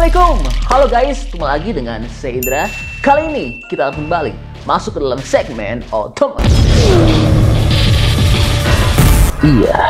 Assalamualaikum, halo guys, ketemu lagi dengan saya Indra. Kali ini kita akan kembali masuk ke dalam segmen otomotif. Iya,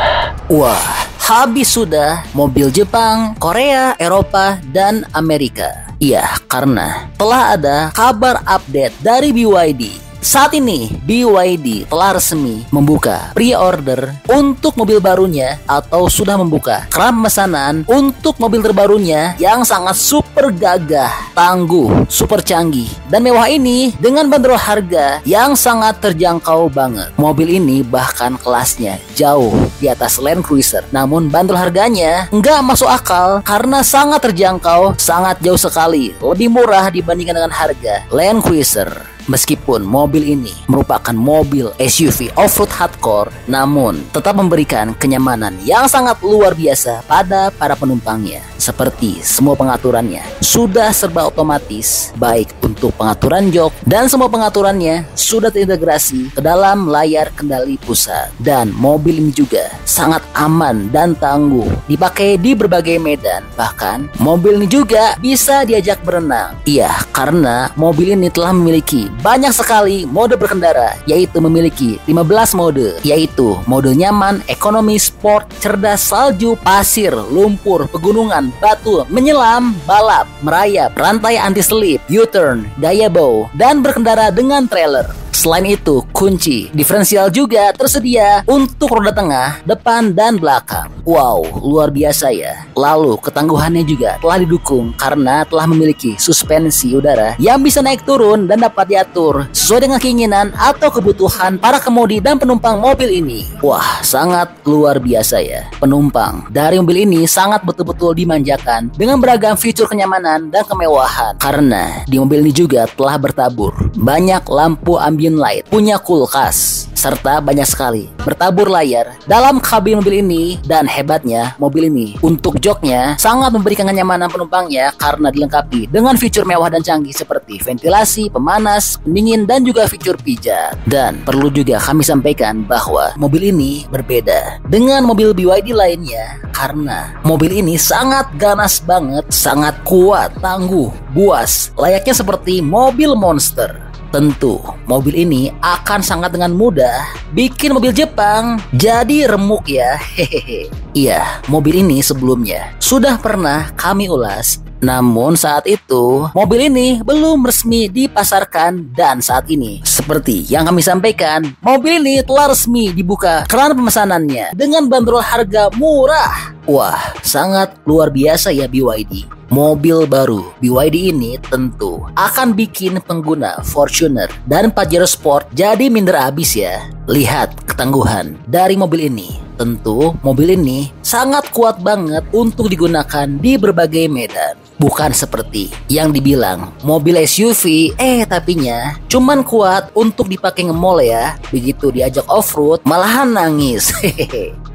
wah, habis sudah mobil Jepang, Korea, Eropa, dan Amerika. Iya, karena telah ada kabar update dari BYD. Saat ini BYD telah resmi membuka pre-order untuk mobil barunya atau sudah membuka keran pemesanan untuk mobil terbarunya yang sangat super gagah, tangguh, super canggih, dan mewah ini dengan bandrol harga yang sangat terjangkau banget. Mobil ini bahkan kelasnya jauh di atas Land Cruiser, namun bandrol harganya nggak masuk akal karena sangat terjangkau, sangat jauh sekali, lebih murah dibandingkan dengan harga Land Cruiser. Meskipun mobil ini merupakan mobil SUV off-road hardcore, namun tetap memberikan kenyamanan yang sangat luar biasa pada para penumpangnya. Seperti semua pengaturannya sudah serba otomatis, baik untuk pengaturan jok dan semua pengaturannya sudah terintegrasi ke dalam layar kendali pusat. Dan mobil ini juga sangat aman dan tangguh dipakai di berbagai medan. Bahkan mobil ini juga bisa diajak berenang. Iya, karena mobil ini telah memiliki banyak sekali mode berkendara, yaitu memiliki 15 mode, yaitu mode nyaman, ekonomi, sport, cerdas, salju, pasir, lumpur, pegunungan, batu, menyelam, balap, merayap, rantai anti-slip, U-turn, gaya bow, dan berkendara dengan trailer. Selain itu, kunci diferensial juga tersedia untuk roda tengah, depan, dan belakang. Wow, luar biasa ya. Lalu, ketangguhannya juga telah didukung karena telah memiliki suspensi udara yang bisa naik turun dan dapat diatur sesuai dengan keinginan atau kebutuhan para kemudi dan penumpang mobil ini. Wah, sangat luar biasa ya. Penumpang dari mobil ini sangat betul-betul dimanjakan dengan beragam fitur kenyamanan dan kemewahan. Karena di mobil ini juga telah bertabur banyak lampu ambient light, punya kulkas, serta banyak sekali bertabur layar dalam kabin mobil ini. Dan hebatnya, mobil ini untuk joknya sangat memberikan kenyamanan penumpangnya karena dilengkapi dengan fitur mewah dan canggih seperti ventilasi, pemanas, pendingin, dan juga fitur pijat. Dan perlu juga kami sampaikan bahwa mobil ini berbeda dengan mobil BYD lainnya karena mobil ini sangat ganas banget, sangat kuat, tangguh, buas, layaknya seperti mobil monster. Tentu, mobil ini akan sangat dengan mudah bikin mobil Jepang jadi remuk ya. Hehehe. Iya, mobil ini sebelumnya sudah pernah kami ulas. Namun saat itu mobil ini belum resmi dipasarkan, dan saat ini seperti yang kami sampaikan, mobil ini telah resmi dibuka keran pemesanannya dengan bandrol harga murah. Wah, sangat luar biasa ya BYD. Mobil baru BYD ini tentu akan bikin pengguna Fortuner dan Pajero Sport jadi minder habis ya. Lihat ketangguhan dari mobil ini. Tentu mobil ini sangat kuat banget untuk digunakan di berbagai medan. Bukan seperti yang dibilang mobil SUV, tapinya cuman kuat untuk dipakai nge-mall ya. Begitu diajak off-road malahan nangis.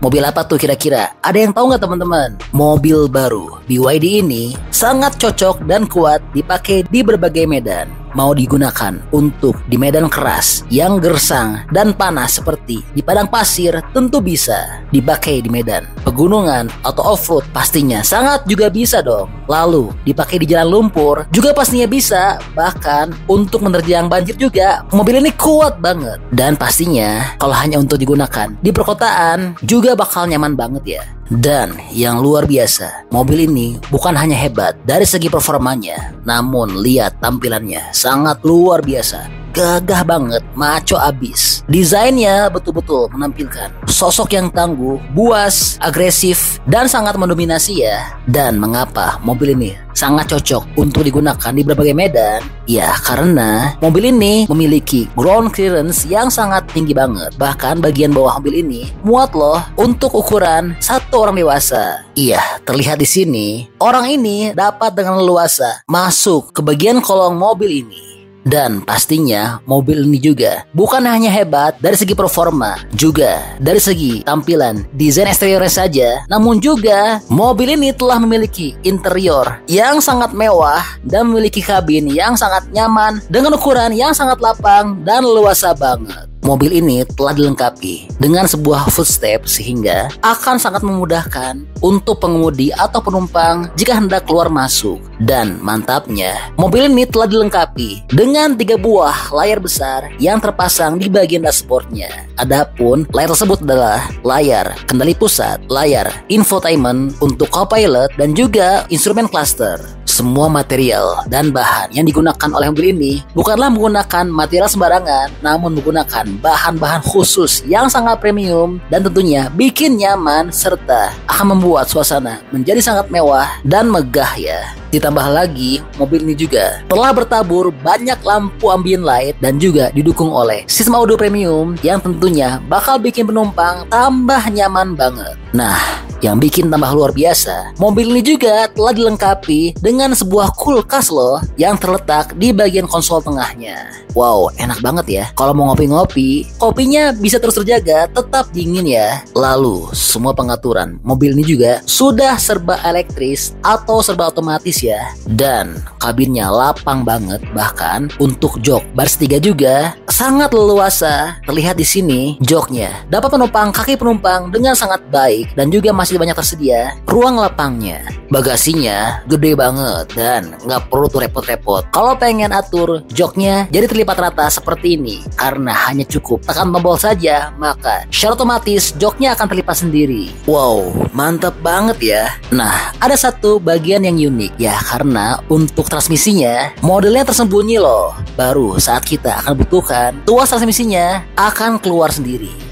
Mobil apa tuh kira-kira? Ada yang tahu nggak teman-teman? Mobil baru BYD ini sangat cocok dan kuat dipakai di berbagai medan. Mau digunakan untuk di medan keras yang gersang dan panas seperti di padang pasir, tentu bisa dipakai di medan pegunungan atau off-road, pastinya sangat juga bisa dong. Lalu dipakai di jalan lumpur juga pastinya bisa. Bahkan untuk menerjang banjir juga mobil ini kuat banget. Dan pastinya kalau hanya untuk digunakan di perkotaan juga bakal nyaman banget ya. Dan yang luar biasa, mobil ini bukan hanya hebat dari segi performanya, namun lihat tampilannya sangat luar biasa. Gagah banget, maco abis. Desainnya betul-betul menampilkan sosok yang tangguh, buas, agresif, dan sangat mendominasi ya. Dan mengapa mobil ini sangat cocok untuk digunakan di berbagai medan? Ya, karena mobil ini memiliki ground clearance yang sangat tinggi banget. Bahkan bagian bawah mobil ini muat loh untuk ukuran satu orang dewasa. Iya, terlihat di sini orang ini dapat dengan leluasa masuk ke bagian kolong mobil ini. Dan pastinya mobil ini juga bukan hanya hebat dari segi performa, juga dari segi tampilan desain eksteriornya saja, namun juga mobil ini telah memiliki interior yang sangat mewah dan memiliki kabin yang sangat nyaman dengan ukuran yang sangat lapang dan leluasa banget. mobil ini telah dilengkapi dengan sebuah footstep sehingga akan sangat memudahkan untuk pengemudi atau penumpang jika hendak keluar masuk. Dan mantapnya, mobil ini telah dilengkapi dengan 3 buah layar besar yang terpasang di bagian dashboardnya. Adapun layar tersebut adalah layar kendali pusat, layar infotainment untuk co-pilot, dan juga instrumen cluster. Semua material dan bahan yang digunakan oleh mobil ini bukanlah menggunakan material sembarangan, namun menggunakan bahan-bahan khusus yang sangat premium dan tentunya bikin nyaman serta akan membuat suasana menjadi sangat mewah dan megah ya. Ditambah lagi, mobil ini juga telah bertabur banyak lampu ambient light dan juga didukung oleh sistem audio premium yang tentunya bakal bikin penumpang tambah nyaman banget. Nah, yang bikin tambah luar biasa, mobil ini juga telah dilengkapi dengan sebuah kulkas loh yang terletak di bagian konsol tengahnya. Wow, enak banget ya. Kalau mau ngopi-ngopi, kopinya bisa terus terjaga, tetap dingin ya. Lalu, semua pengaturan mobil ini juga sudah serba elektris atau serba otomatis ya. Dan kabinnya lapang banget, bahkan untuk jok baris 3 juga sangat leluasa. Terlihat di sini, joknya dapat menopang kaki penumpang dengan sangat baik dan juga masih banyak tersedia ruang lapangnya. Bagasinya gede banget dan nggak perlu tuh repot-repot kalau pengen atur joknya jadi terlipat rata seperti ini, karena hanya cukup tekan tombol saja maka secara otomatis joknya akan terlipat sendiri. Wow, mantap banget ya. Nah, ada satu bagian yang unik ya, karena untuk transmisinya modelnya tersembunyi loh. Baru saat kita akan butuhkan, tuas transmisinya akan keluar sendiri.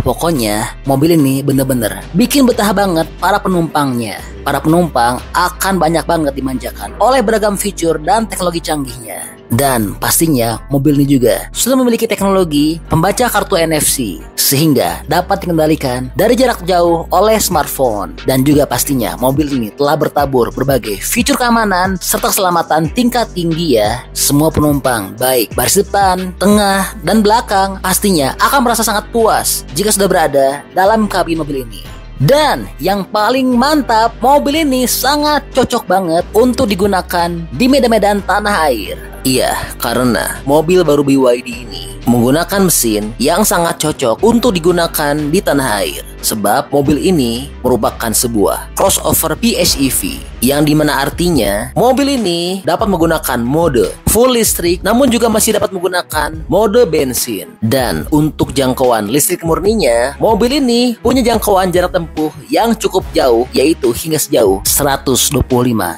Pokoknya mobil ini bener-bener bikin betah banget para penumpangnya. Para penumpang akan banyak banget dimanjakan oleh beragam fitur dan teknologi canggihnya. Dan pastinya mobil ini juga sudah memiliki teknologi pembaca kartu NFC sehingga dapat dikendalikan dari jarak jauh oleh smartphone. Dan juga pastinya mobil ini telah bertabur berbagai fitur keamanan serta keselamatan tingkat tinggi ya. Semua penumpang baik baris depan, tengah, dan belakang pastinya akan merasa sangat puas jika sudah berada dalam kabin mobil ini. Dan yang paling mantap, mobil ini sangat cocok banget untuk digunakan di medan-medan tanah air. Iya, karena mobil baru BYD ini menggunakan mesin yang sangat cocok untuk digunakan di tanah air. Sebab mobil ini merupakan sebuah crossover PHEV, yang dimana artinya mobil ini dapat menggunakan mode full listrik namun juga masih dapat menggunakan mode bensin. Dan untuk jangkauan listrik murninya, mobil ini punya jangkauan jarak tempuh yang cukup jauh, yaitu hingga sejauh 125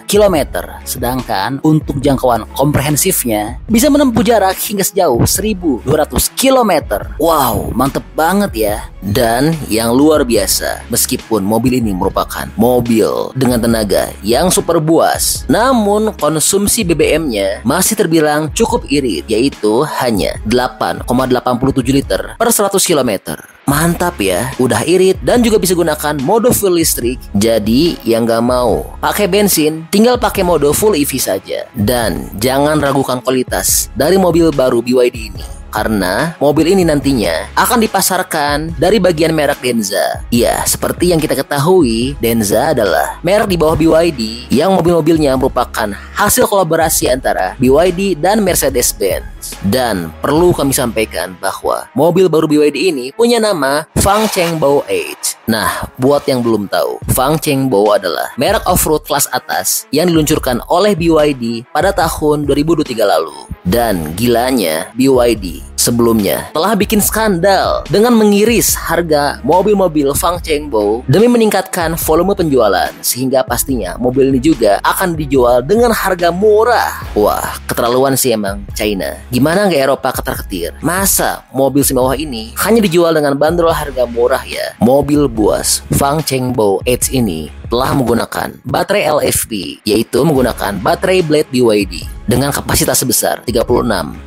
km. Sedangkan untuk jangkauan komprehensifnya bisa menempuh jarak hingga sejauh 1200 km. Wow, mantep banget ya. Dan yang luar biasa, meskipun mobil ini merupakan mobil dengan tenaga yang super buas, namun konsumsi BBM-nya masih terbilang cukup irit, yaitu hanya 8,87 liter per 100 km. Mantap ya, udah irit dan juga bisa gunakan mode full listrik. Jadi yang gak mau pakai bensin, tinggal pakai mode full EV saja. Dan jangan ragukan kualitas dari mobil baru BYD ini, karena mobil ini nantinya akan dipasarkan dari bagian merek Denza. Ya, seperti yang kita ketahui, Denza adalah merek di bawah BYD yang mobil-mobilnya merupakan hasil kolaborasi antara BYD dan Mercedes-Benz. Dan perlu kami sampaikan bahwa mobil baru BYD ini punya nama Fang Chengbao H. Nah, buat yang belum tahu, Fang Chengbao adalah merek off-road kelas atas yang diluncurkan oleh BYD pada tahun 2023 lalu. Dan gilanya, BYD sebelumnya telah bikin skandal dengan mengiris harga mobil-mobil Fang Chengbao demi meningkatkan volume penjualan, sehingga pastinya mobil ini juga akan dijual dengan harga murah. Wah, keterlaluan sih emang China. Gimana nggak Eropa ketar-ketir? Masa mobil semewah ini hanya dijual dengan bandrol harga murah ya? Mobil buas Fang Chengbao H ini telah menggunakan baterai LFP, yaitu menggunakan baterai blade BYD dengan kapasitas sebesar 36,86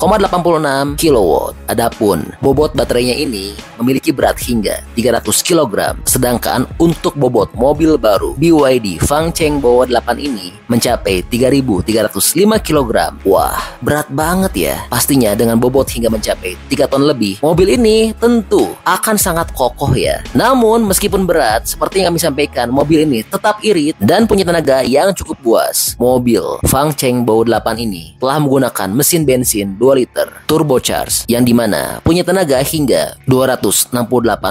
kW. Adapun bobot baterainya ini memiliki berat hingga 300 kg. Sedangkan untuk bobot mobil baru BYD Fang Chengbao 8 ini mencapai 3.305 kg. Wah, berat banget ya. Pastinya dengan bobot hingga mencapai 3 ton lebih, mobil ini tentu akan sangat kokoh ya. Namun meskipun berat, seperti yang kami sampaikan, mobil ini tetap irit dan punya tenaga yang cukup buas. Mobil Fang Chengbao 8 ini ini telah menggunakan mesin bensin 2 liter turbocharged yang dimana punya tenaga hingga 268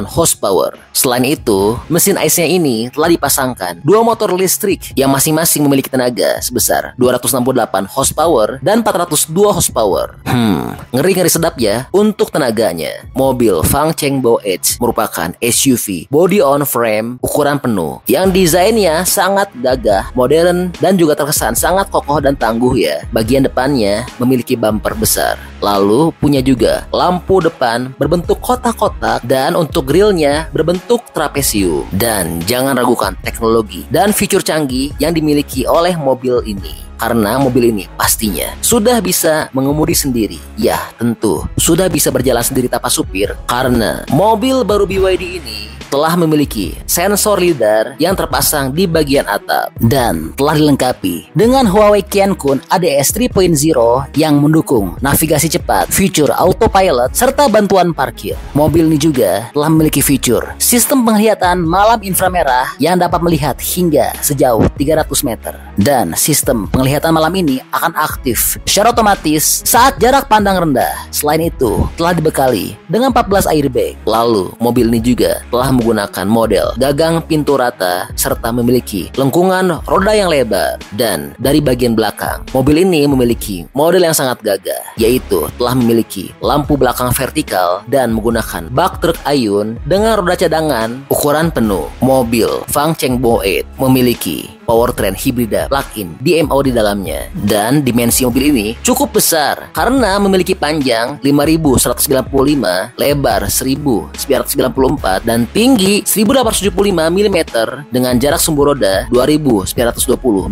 horsepower. Selain itu, mesin ICE-nya ini telah dipasangkan 2 motor listrik yang masing-masing memiliki tenaga sebesar 268 horsepower dan 402 horsepower. Ngeri-ngeri sedap ya untuk tenaganya. Mobil Fang Chengbo Edge merupakan SUV body on frame ukuran penuh yang desainnya sangat gagah, modern, dan juga terkesan sangat kokoh dan tangguh ya. Bagian depannya memiliki bumper besar, lalu punya juga lampu depan berbentuk kotak-kotak dan untuk grillnya berbentuk trapesium. Dan jangan ragukan teknologi dan fitur canggih yang dimiliki oleh mobil ini. Karena mobil ini pastinya sudah bisa mengemudi sendiri. Ya, tentu sudah bisa berjalan sendiri tanpa supir karena mobil baru BYD ini telah memiliki sensor lidar yang terpasang di bagian atap dan telah dilengkapi dengan Huawei Qiankun ADS 3.0 yang mendukung navigasi cepat, fitur autopilot, serta bantuan parkir. Mobil ini juga telah memiliki fitur sistem penglihatan malam inframerah yang dapat melihat hingga sejauh 300 meter. Dan sistem penglihatan malam ini akan aktif secara otomatis saat jarak pandang rendah. Selain itu, telah dibekali dengan 14 airbag. Lalu, mobil ini juga telah menggunakan model gagang pintu rata serta memiliki lengkungan roda yang lebar. Dan dari bagian belakang, mobil ini memiliki model yang sangat gagah, yaitu telah memiliki lampu belakang vertikal dan menggunakan bak truk ayun dengan roda cadangan ukuran penuh. Mobil Fang Chengbo 8 memiliki powertrain hibrida plug-in DMO di dalamnya. Dan dimensi mobil ini cukup besar karena memiliki panjang 5.195, lebar 1.994, dan tinggi 1.875 mm dengan jarak sumbu roda 2.920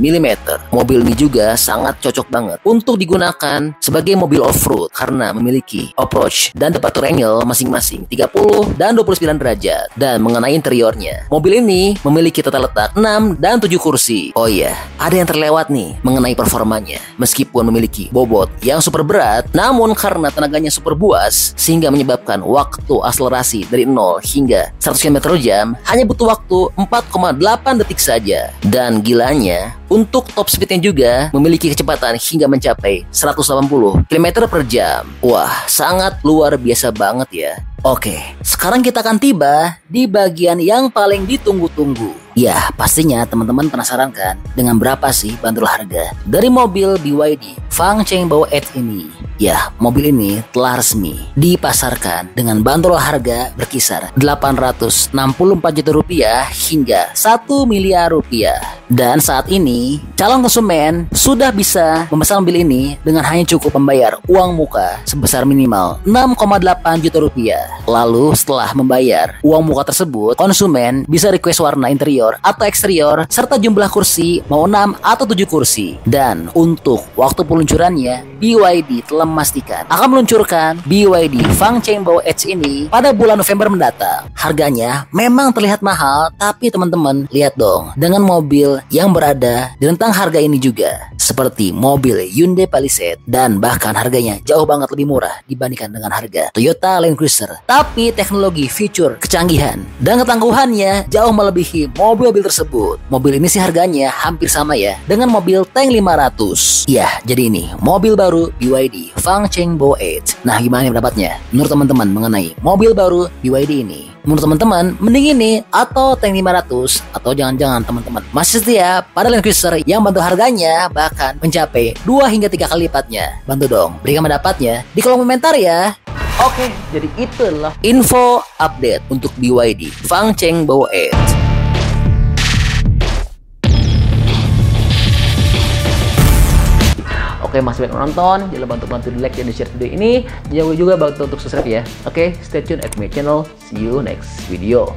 mm. Mobil ini juga sangat cocok banget untuk digunakan sebagai mobil off-road karena memiliki approach dan departure angle masing-masing 30 dan 29 derajat. Dan mengenai interiornya, mobil ini memiliki tata letak 6 dan 7 kursi. Oh iya, ada yang terlewat nih mengenai performanya. Meskipun memiliki bobot yang super berat, namun karena tenaganya super buas sehingga menyebabkan waktu akselerasi dari 0 hingga 100 km/jam hanya butuh waktu 4,8 detik saja. Dan gilanya, untuk top speednya juga memiliki kecepatan hingga mencapai 180 km/jam. Wah, sangat luar biasa banget ya. Oke, sekarang kita akan tiba di bagian yang paling ditunggu-tunggu. Ya, pastinya teman-teman penasaran kan dengan berapa sih bandrol harga dari mobil BYD Fang Chengbo 8 ini? Ya, mobil ini telah resmi dipasarkan dengan bandrol harga berkisar 864 juta rupiah hingga 1 miliar rupiah. Dan saat ini, calon konsumen sudah bisa memesan mobil ini dengan hanya cukup membayar uang muka sebesar minimal 6,8 juta rupiah. Lalu setelah membayar uang muka tersebut, konsumen bisa request warna interior atau eksterior serta jumlah kursi mau 6 atau 7 kursi. Dan untuk waktu peluncurannya, BYD telah memastikan akan meluncurkan BYD Fang Chengbo Edge ini pada bulan November mendatang. Harganya memang terlihat mahal, tapi teman-teman lihat dong, dengan mobil yang berada di rentang harga ini juga seperti mobil Hyundai Palisade dan bahkan harganya jauh banget lebih murah dibandingkan dengan harga Toyota Land Cruiser. Tapi teknologi, fitur, kecanggihan, dan ketangguhannya jauh melebihi mobil-mobil tersebut. Mobil ini sih harganya hampir sama ya dengan mobil Tank 500. Ya, jadi ini mobil baru BYD Fang Chengbo 8. Nah, gimana pendapatnya menurut teman-teman mengenai mobil baru BYD ini? Menurut teman-teman, mending ini atau Tank 500? Atau jangan-jangan teman-teman masih setia pada Land Cruiser yang bantu harganya bahkan mencapai 2 hingga 3 kali lipatnya? Bantu dong, berikan pendapatnya di kolom komentar ya. Oke, jadi itulah info update untuk BYD Fang Chengbo 8. Oke, masih banyak menonton, jangan lupa untuk bantu di like dan di share video ini. Jangan lupa juga bantu untuk subscribe ya. Oke, stay tune at my channel. See you next video.